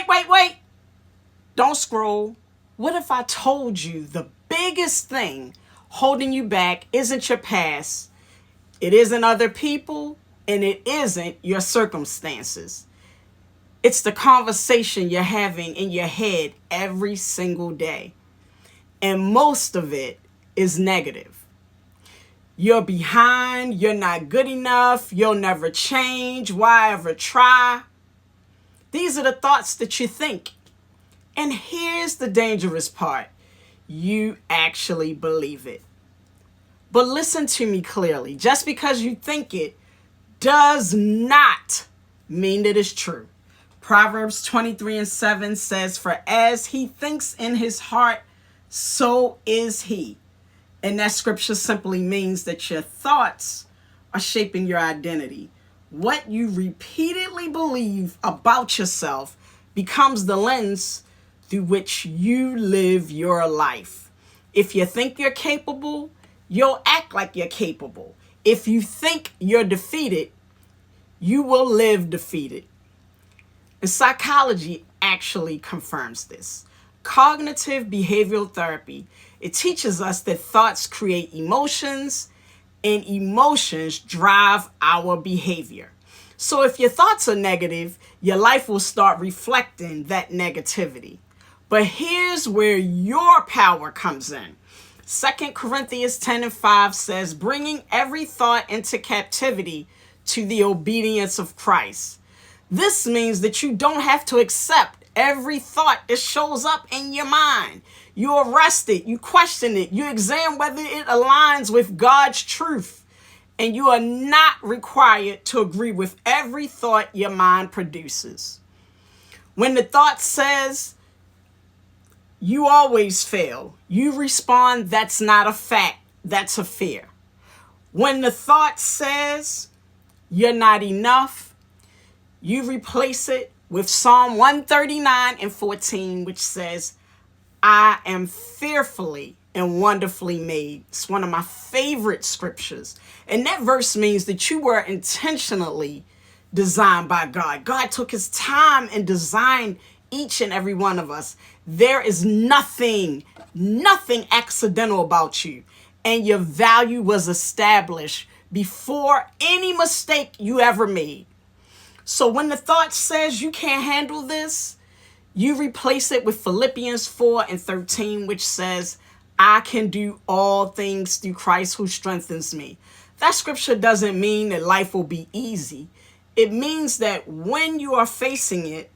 wait. Don't scroll. What if I told you the biggest thing holding you back isn't your past, it isn't other people, and it isn't your circumstances? It's the conversation you're having in your head every single day. And most of it is negative. You're behind, you're not good enough, you'll never change, why ever try? These are the thoughts that you think. And here's the dangerous part. You actually believe it. But listen to me clearly. Just because you think it does not mean it is true. Proverbs 23:7 says, "For as he thinks in his heart, so is he." And that scripture simply means that your thoughts are shaping your identity. What you repeatedly believe about yourself becomes the lens through which you live your life. If you think you're capable, you'll act like you're capable. If you think you're defeated, you will live defeated. And psychology actually confirms this. Cognitive behavioral therapy, it teaches us that thoughts create emotions and emotions drive our behavior. So if your thoughts are negative, your life will start reflecting that negativity. But here's where your power comes in. 2 Corinthians 10:5 says, "Bringing every thought into captivity to the obedience of Christ." This means that you don't have to accept every thought that shows up in your mind. You arrest it, you question it, you examine whether it aligns with God's truth. And you are not required to agree with every thought your mind produces. When the thought says, "You always fail," you respond, "That's not a fact, that's a fear." When the thought says, "You're not enough," you replace it with Psalm 139:14, which says, "I am fearfully and wonderfully made." It's one of my favorite scriptures. And that verse means that you were intentionally designed by God. God took his time and designed each and every one of us. There is nothing accidental about you. And your value was established before any mistake you ever made. So when the thought says you can't handle this, you replace it with Philippians 4:13, which says, "I can do all things through Christ who strengthens me." That scripture doesn't mean that life will be easy. It means that when you are facing it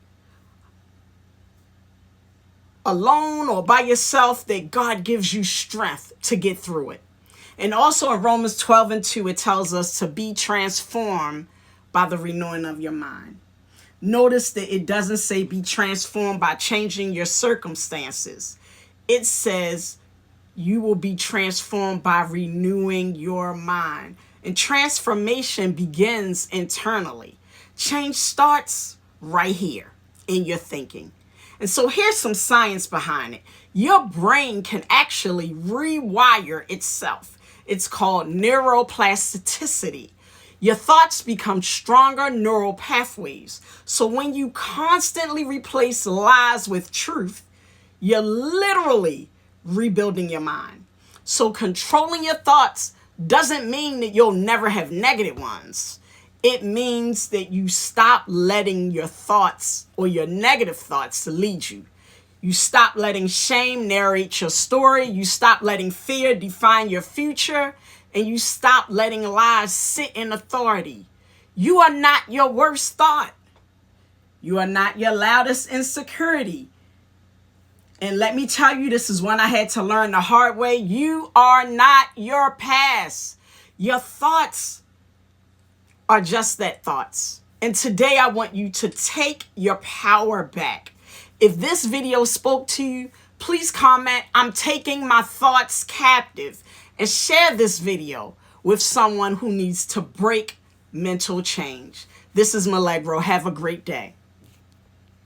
alone or by yourself, that God gives you strength to get through it. And also in Romans 12:2, it tells us to be transformed by the renewing of your mind. Notice that it doesn't say be transformed by changing your circumstances. It says you will be transformed by renewing your mind. And transformation begins internally. Change starts right here in your thinking. And so here's some science behind it. Your brain can actually rewire itself. It's called neuroplasticity. Your thoughts become stronger neural pathways. So when you constantly replace lies with truth, you're literally rebuilding your mind. So controlling your thoughts doesn't mean that you'll never have negative ones. It means that you stop letting your thoughts or your negative thoughts lead you. You stop letting shame narrate your story. You stop letting fear define your future. And you stop letting lies sit in authority. You are not your worst thought. You are not your loudest insecurity. And let me tell you, this is one I had to learn the hard way. You are not your past. Your thoughts are just that, thoughts. And today I want you to take your power back. If this video spoke to you, please comment, "I'm taking my thoughts captive." And share this video with someone who needs to break mental change. This is Milagro. Have a great day.